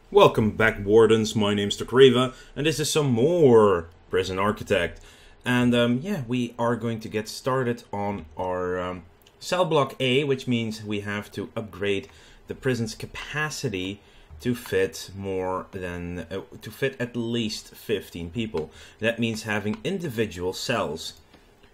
Welcome back, Wardens. My name's Tokriva, and this is some more Prison Architect. And yeah, we are going to get started on our cell block A, which means we have to upgrade the prison's capacity to fit to fit at least 15 people. That means having individual cells.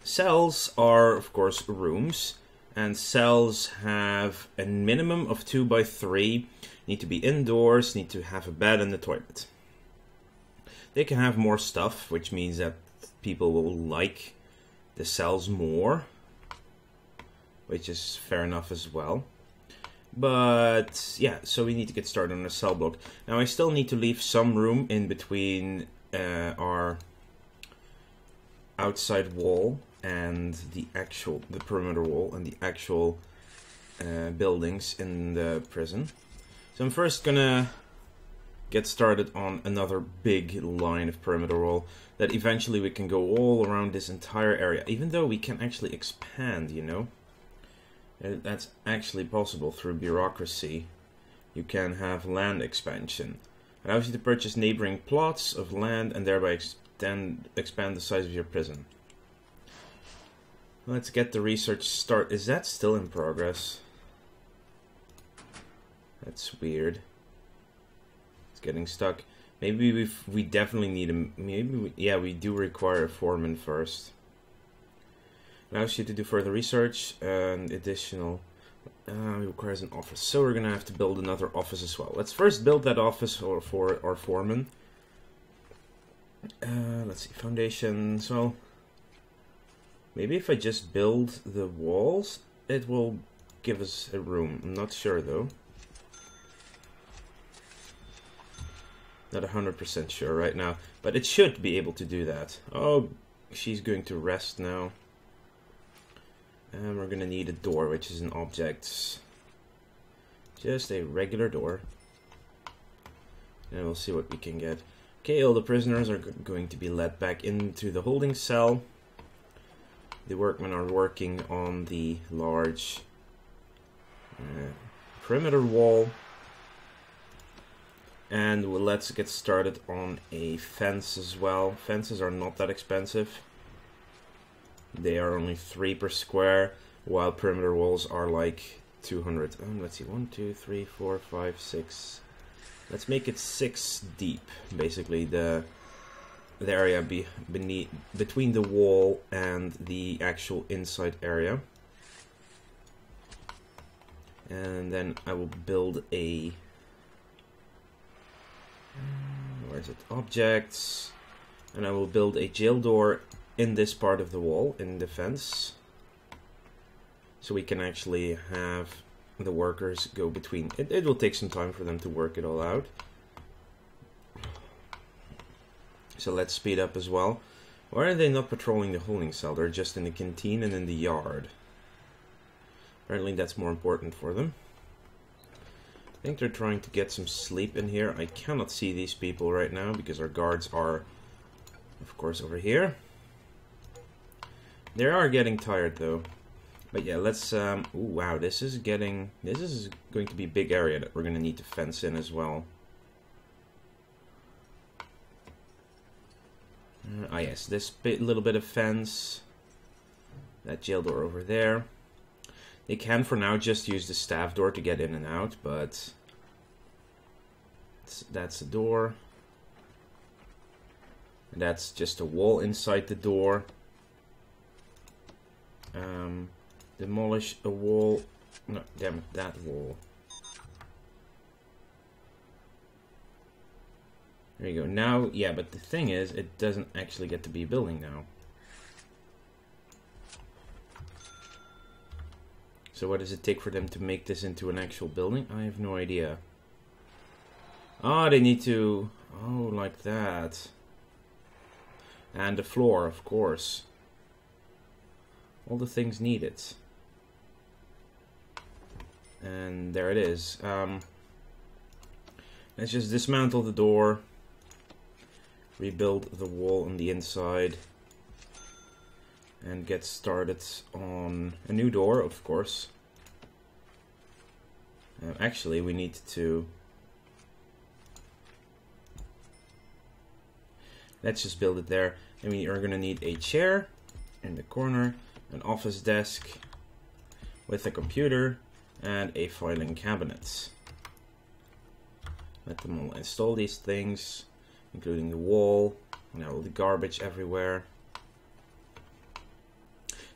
Cells are, of course, rooms, and cells have a minimum of 2 by 3. Need to be indoors, need to have a bed and a toilet. They can have more stuff, which means that people will like the cells more, which is fair enough as well. But yeah, so we need to get started on a cell block. Now I still need to leave some room in between our outside wall and the perimeter wall and the actual buildings in the prison. So I'm first gonna get started on another big line of perimeter wall that eventually we can go all around this entire area, even though we can actually expand, you know. That's actually possible through bureaucracy. You can have land expansion. It allows you to purchase neighboring plots of land and thereby expand the size of your prison. Let's get the research start. Is that still in progress? That's weird. It's getting stuck. Maybe we definitely need a... yeah, we do require a foreman first. Allows you to do further research and additional... requires an office. So we're gonna have to build another office as well. Let's first build that office for our foreman. Let's see, foundations. Well, maybe if I just build the walls, it will give us a room. I'm not sure though. Not 100% sure right now, but it should be able to do that. Oh, she's going to rest now. And we're going to need a door, which is an object. Just a regular door. And we'll see what we can get. Okay, all the prisoners are going to be led back into the holding cell. The workmen are working on the large perimeter wall. And let's get started on a fence as well. Fences are not that expensive. They are only 3 per square, while perimeter walls are like 200. Let's see, 1, 2, 3, 4, 5, 6. Let's make it 6 deep, basically the area between the wall and the actual inside area. And then I will build a... where is it? Objects. And I will build a jail door in this part of the wall, in the fence. So we can actually have the workers go between. It will take some time for them to work it all out. So let's speed up as well. Why are they not patrolling the holding cell? They're just in the canteen and in the yard. Apparently that's more important for them. I think they're trying to get some sleep in here. I cannot see these people right now because our guards are, of course, over here. They are getting tired though. But yeah, let's... ooh, wow, this is going to be a big area that we're going to need to fence in as well. Yes, this little bit of fence. That jail door over there. They can, for now, just use the staff door to get in and out, but that's the door. And that's just a wall inside the door. Demolish a wall. No, damn it, that wall. There you go. Now, yeah, but the thing is, it doesn't actually get to be a building now. So what does it take for them to make this into an actual building? I have no idea. Oh, they need to... oh, like that. And the floor, of course. All the things needed. And there it is. Let's just dismantle the door. Rebuild the wall on the inside. And get started on a new door, of course. Actually, we need to Let's just build it there. And we are going to need a chair in the corner, an office desk with a computer, and a filing cabinet. Let them all install these things, including the wall, and all the garbage everywhere.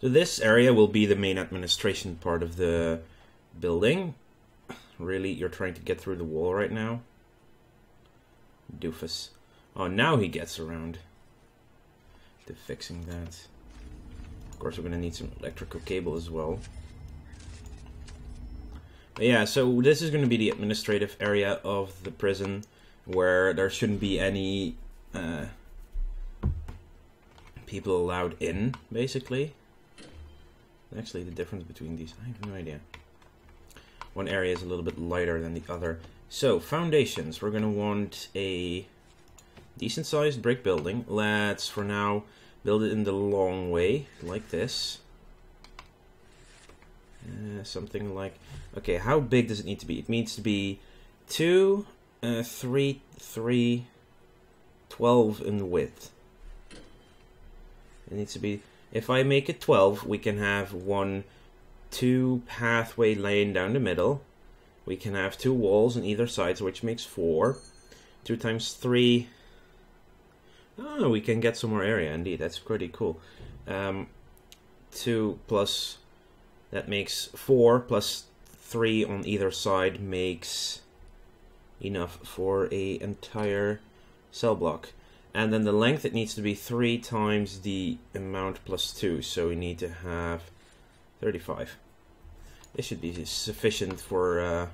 So this area will be the main administration part of the building. Really, you're trying to get through the wall right now? Doofus. Oh, now he gets around to fixing that. Of course, we're going to need some electrical cable as well. But yeah, so this is going to be the administrative area of the prison, where there shouldn't be any people allowed in, basically. Actually, the difference between these, I have no idea. One area is a little bit lighter than the other. So, foundations. We're going to want a decent sized brick building. Let's, for now, build it in the long way, like this. Something like... Okay, how big does it need to be? It needs to be 2, 3, 3, 12 in width. It needs to be... If I make it 12, we can have 2 pathway lane down the middle. We can have 2 walls on either side, which makes 4. 2 times 3... Oh, we can get some more area, indeed. That's pretty cool. 2 plus... That makes 4, plus 3 on either side makes enough for an entire cell block. And then the length, it needs to be 3 times the amount plus 2. So we need to have 35. This should be sufficient for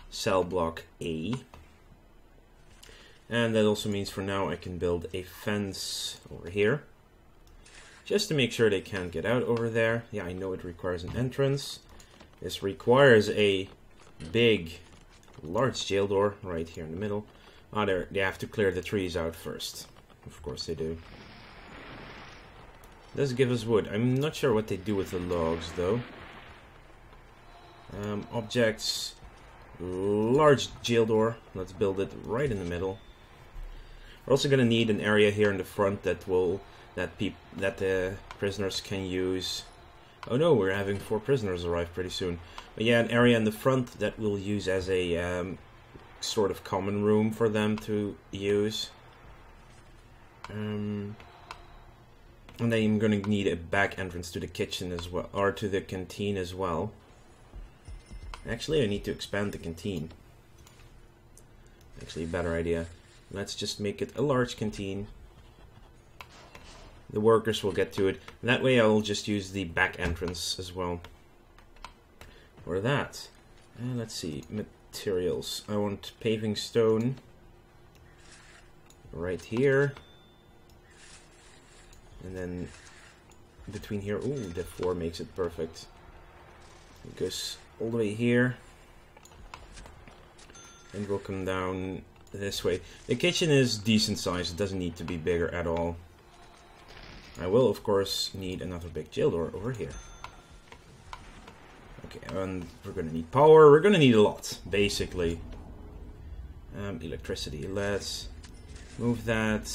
cell block A. And that also means for now I can build a fence over here. Just to make sure they can't get out over there. Yeah, I know it requires an entrance. This requires a large jail door right here in the middle. Oh, they have to clear the trees out first. Of course they do. Does give us wood. I'm not sure what they do with the logs, though. Objects. Large jail door. Let's build it right in the middle. We're also going to need an area here in the front that the prisoners can use. Oh no, we're having 4 prisoners arrive pretty soon. But yeah, an area in the front that we'll use as a sort of common room for them to use. And then I'm going to need a back entrance to the kitchen as well, or to the canteen as well. Actually, I need to expand the canteen. Actually, a better idea. Let's just make it a large canteen. The workers will get to it. And that way I'll just use the back entrance as well for that. And let's see, materials. I want paving stone right here. And then between here, ooh, the 4 makes it perfect. It goes all the way here. And we'll come down this way. The kitchen is decent size, it doesn't need to be bigger at all. I will, of course, need another big jail door over here. Okay, and we're gonna need power. We're gonna need a lot, basically. Electricity. Let's move that.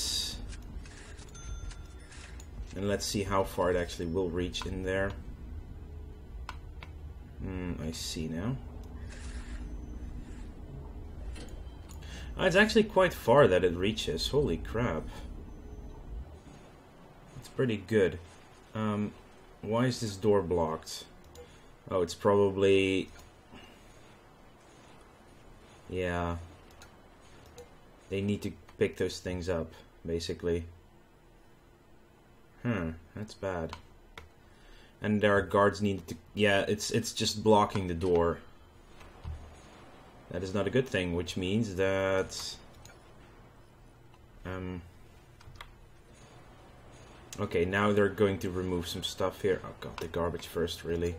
And let's see how far it actually will reach in there. I see now. Oh, it's actually quite far that it reaches. Holy crap. It's pretty good. Why is this door blocked? Oh, it's probably... Yeah. They need to pick those things up, basically. That's bad. And there are guards needed to... Yeah, it's just blocking the door. That is not a good thing, which means that... Okay, now they're going to remove some stuff here. Oh god, the garbage first, really.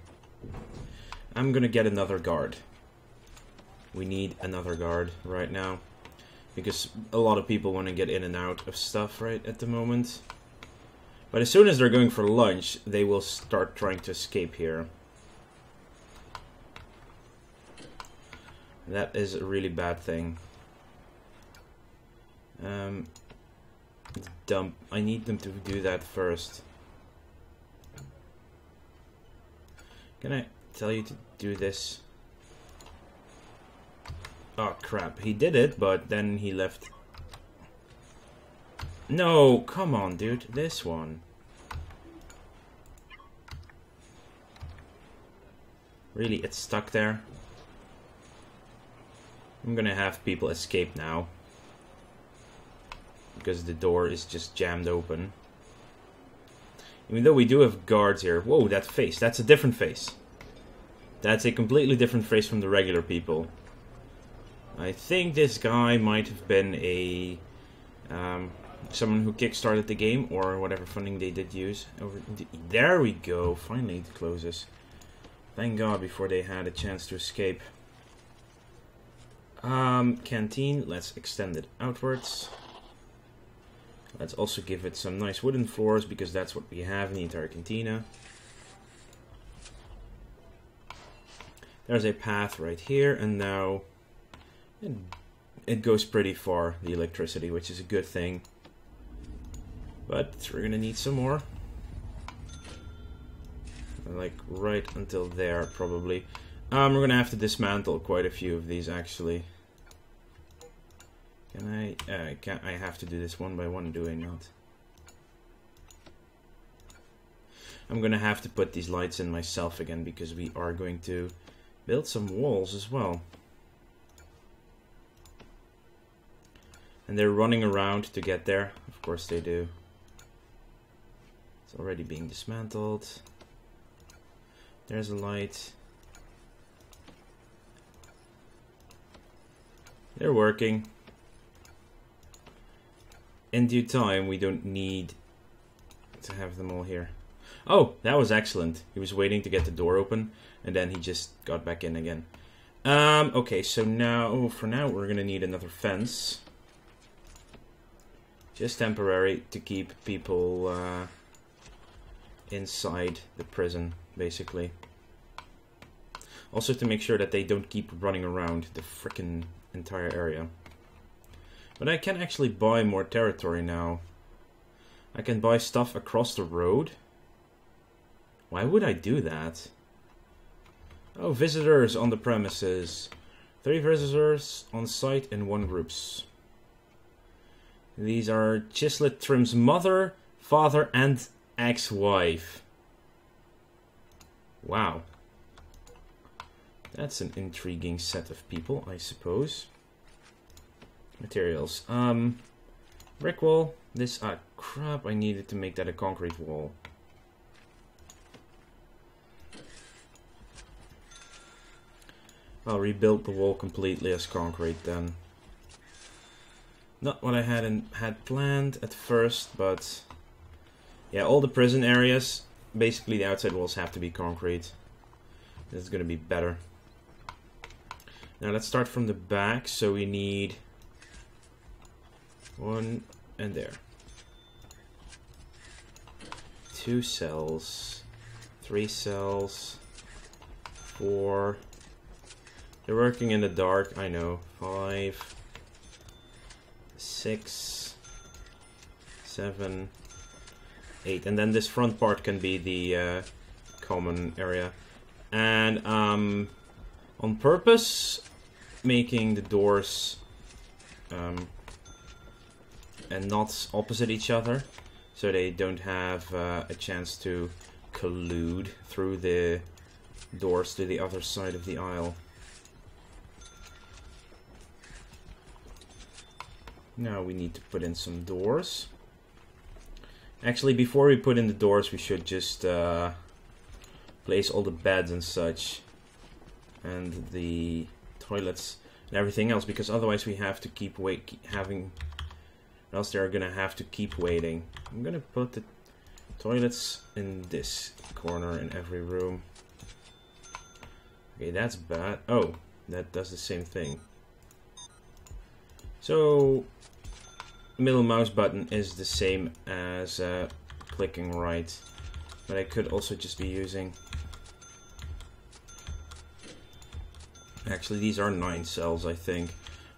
I'm gonna get another guard. We need another guard right now. Because a lot of people want to get in and out of stuff right at the moment. But as soon as they're going for lunch, they will start trying to escape here. That is a really bad thing. dump. I need them to do that first. Can I tell you to do this? Oh crap, he did it, but then he left. No, come on, dude. This one. Really, it's stuck there. I'm gonna have people escape now. Because the door is just jammed open. Even though we do have guards here. Whoa, that face. That's a different face. That's a completely different face from the regular people. I think this guy might have been a... someone who kickstarted the game, or whatever funding they did use. There we go. Finally it closes. Thank God, before they had a chance to escape. Canteen. Let's extend it outwards. Let's also give it some nice wooden floors, because that's what we have in the entire cantina. There's a path right here, and now it goes pretty far, the electricity, which is a good thing. But we're gonna need some more. Like right until there, probably. We're gonna have to dismantle quite a few of these, actually. Can I have to do this one by one, do I not? I'm gonna have to put these lights in myself again, because we are going to build some walls as well. And they're running around to get there. Of course they do. It's already being dismantled. There's a light. They're working. In due time, we don't need to have them all here. Oh, that was excellent. He was waiting to get the door open, and then he just got back in again. Okay, so now, for now, we're gonna need another fence. Just temporary to keep people inside the prison, basically. Also to make sure that they don't keep running around the frickin' entire area. But I can actually buy more territory now. I can buy stuff across the road. Why would I do that? Oh, visitors on the premises. 3 visitors on site in 1 groups. These are Chislet Trim's mother, father, and ex-wife. Wow. That's an intriguing set of people, I suppose. Materials. Brick wall. This, crap, I needed to make that a concrete wall. I'll rebuild the wall completely as concrete then. Not what I had planned at first, but yeah, all the prison areas, basically the outside walls have to be concrete. This is gonna be better. Now let's start from the back. So we need 1 and there. 2 cells, 3 cells, 4. They're working in the dark, I know. 5, 6, 7, 8. And then this front part can be the common area. And on purpose, making the doors and not opposite each other, so they don't have a chance to collude through the doors to the other side of the aisle. Now we need to put in some doors. Actually, before we put in the doors, we should just place all the beds and such, and the toilets and everything else, because otherwise we have to keep else they're gonna have to keep waiting. I'm gonna put the toilets in this corner in every room. Okay, that's bad. Oh, that does the same thing. So, middle mouse button is the same as clicking right, but I could also just be using... Actually, these are 9 cells, I think.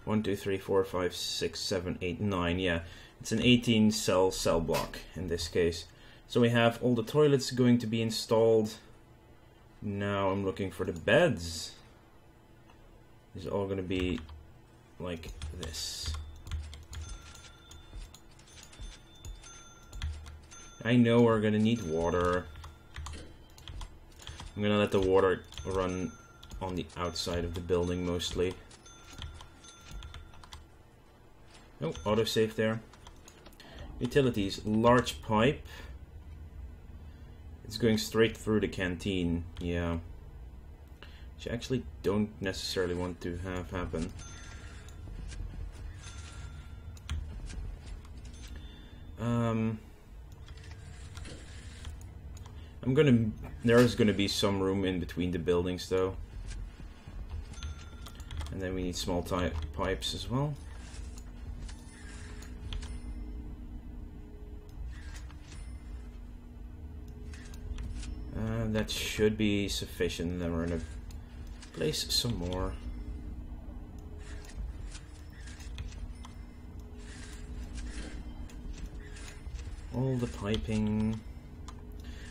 1, 2, 3, 4, 5, 6, 7, 8, 9. Yeah, it's an 18 cell block in this case. So we have all the toilets going to be installed. Now I'm looking for the beds. It's all going to be like this. I know we're going to need water. I'm going to let the water run on the outside of the building mostly. Oh, autosave there. Utilities, large pipe. It's going straight through the canteen, yeah. Which I actually don't necessarily want to have happen. There's gonna be some room in between the buildings though. And then we need small pipes as well. That should be sufficient, and then we're gonna place some more. All the piping.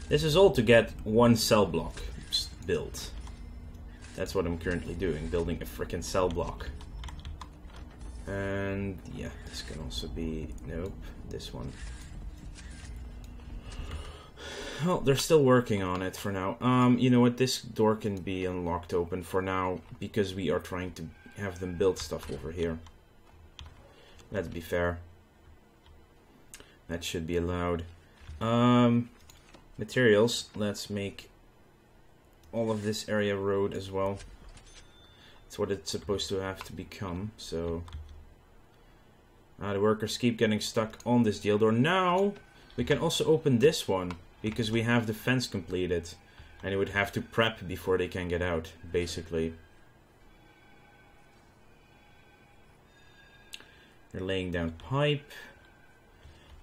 This is all to get one cell block built. That's what I'm currently doing, building a frickin' cell block. And yeah, this can also be, nope, this one. Well, they're still working on it for now. You know what, this door can be unlocked open for now, because we are trying to have them build stuff over here. Let's be fair. That should be allowed. Materials, let's make all of this area road as well. That's what it's supposed to have to become, so... the workers keep getting stuck on this jail door. Now, we can also open this one, because we have the fence completed. And it would have to prep before they can get out, basically. They're laying down pipe.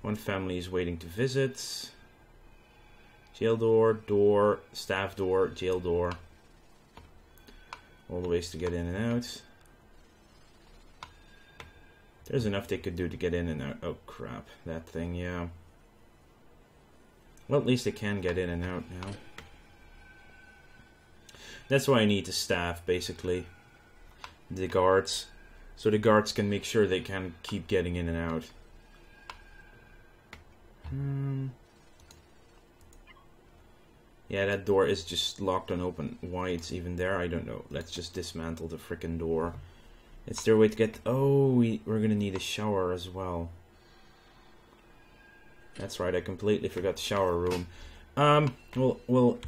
One family is waiting to visit. Jail door, door, staff door, jail door. All the ways to get in and out. There's enough they could do to get in and out. Oh crap, that thing, yeah. Well, at least they can get in and out now. That's why I need the staff, basically. The guards. So the guards can make sure they can keep getting in and out. Yeah, that door is just locked and open. Why it's even there, I don't know. Let's just dismantle the frickin' door. It's their way to get... Oh, we're gonna need a shower as well. That's right, I completely forgot the shower room. We'll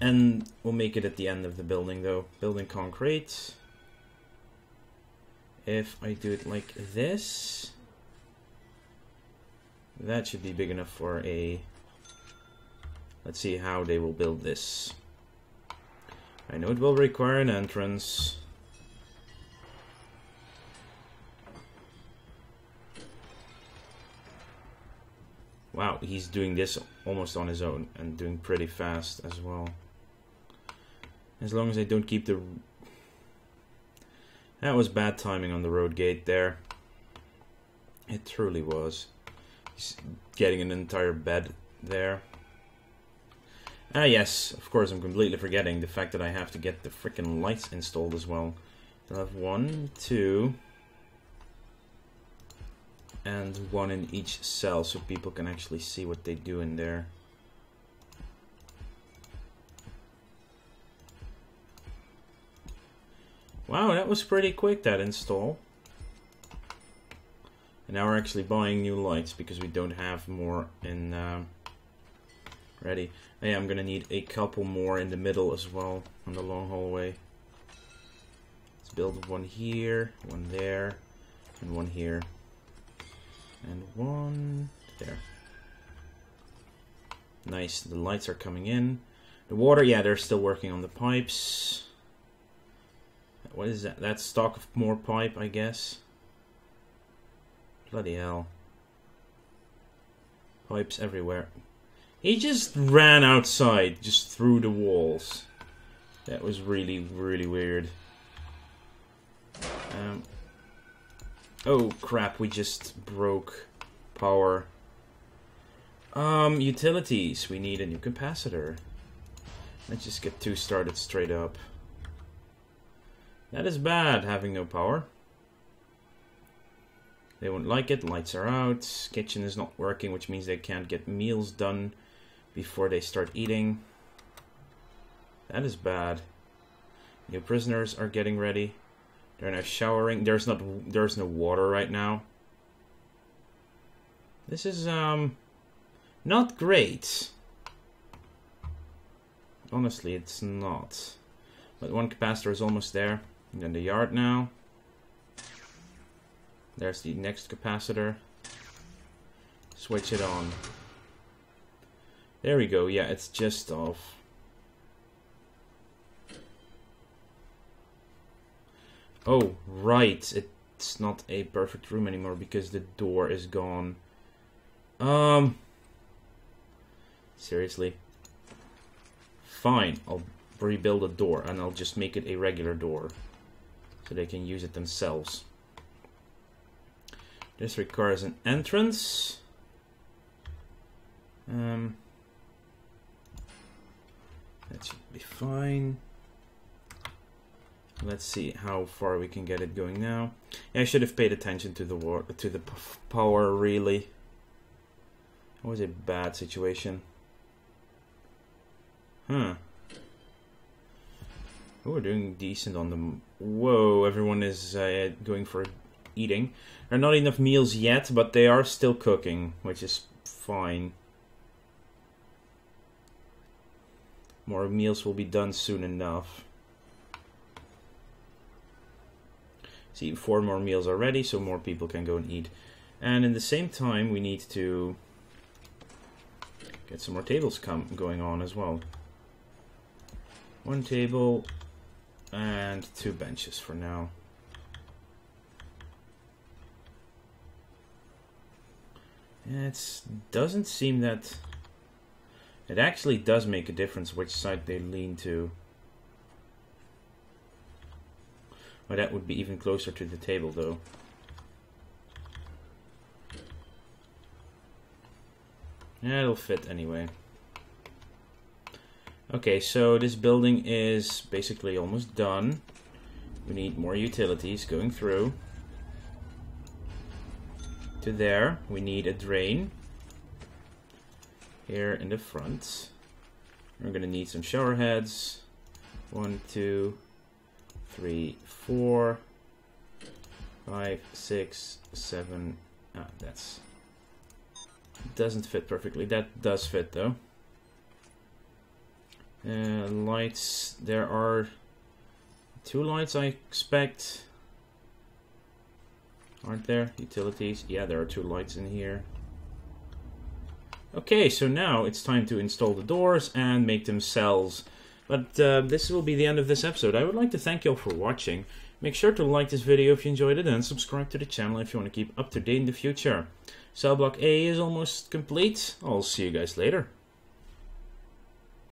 make it at the end of the building though. Building concrete. If I do it like this, that should be big enough for a... Let's see how they will build this. I know it will require an entrance. Wow, he's doing this almost on his own and doing pretty fast as well. As long as I don't keep the... That was bad timing on the road gate there. It truly was. He's getting an entire bed there. Ah yes, of course I'm completely forgetting the fact that I have to get the frickin' lights installed as well. I'll have 1, 2... and 1 in each cell so people can actually see what they do in there. Wow, that was pretty quick, that install. And now we're actually buying new lights because we don't have more in ready. Hey, I'm gonna need a couple more in the middle as well on the long hallway. Let's build 1 here, 1 there, and 1 here. And 1 there. Nice, the lights are coming in. The water, yeah, they're still working on the pipes. What is that? That's stock of more pipe, I guess. Bloody hell. Pipes everywhere. He just ran outside, just through the walls. That was really, really weird. Oh crap, we just broke power. Utilities. We need a new capacitor. Let's just get 2 started straight up. That is bad, having no power. They won't like it. Lights are out. Kitchen is not working, which means they can't get meals done before they start eating. That is bad. New prisoners are getting ready. They're now showering. There's no water right now. This is not great. Honestly, it's not. But 1 capacitor is almost there. And then the yard now. There's the next capacitor. Switch it on. There we go. Yeah, it's just off. Oh, right. It's not a perfect room anymore because the door is gone. Seriously. Fine, I'll rebuild a door and I'll just make it a regular door so they can use it themselves. This requires an entrance. That should be fine. Let's see how far we can get it going now. Yeah, I should have paid attention to the power, really. That was a bad situation. Huh. Oh, we're doing decent on them. Whoa, everyone is going for eating. There are not enough meals yet, but they are still cooking, which is fine. More meals will be done soon enough. See, 4 more meals are ready, so more people can go and eat. And in the same time, we need to get some more tables going on as well. 1 table and 2 benches for now. It doesn't seem that... It actually does make a difference which side they lean to. Well, that would be even closer to the table, though. Yeah, it'll fit anyway. Okay, so this building is basically almost done. We need more utilities going through. To there, we need a drain. Here in the front. We're gonna need some shower heads. 1, 2, 3, 4, 5, 6, 7. Ah, that's... doesn't fit perfectly. That does fit though. Lights. There are 2 lights, I expect. Aren't there? Utilities. Yeah, there are 2 lights in here. Okay, so now it's time to install the doors and make them cells. But this will be the end of this episode. I would like to thank you all for watching. Make sure to like this video if you enjoyed it and subscribe to the channel if you want to keep up to date in the future. Cell block A is almost complete. I'll see you guys later.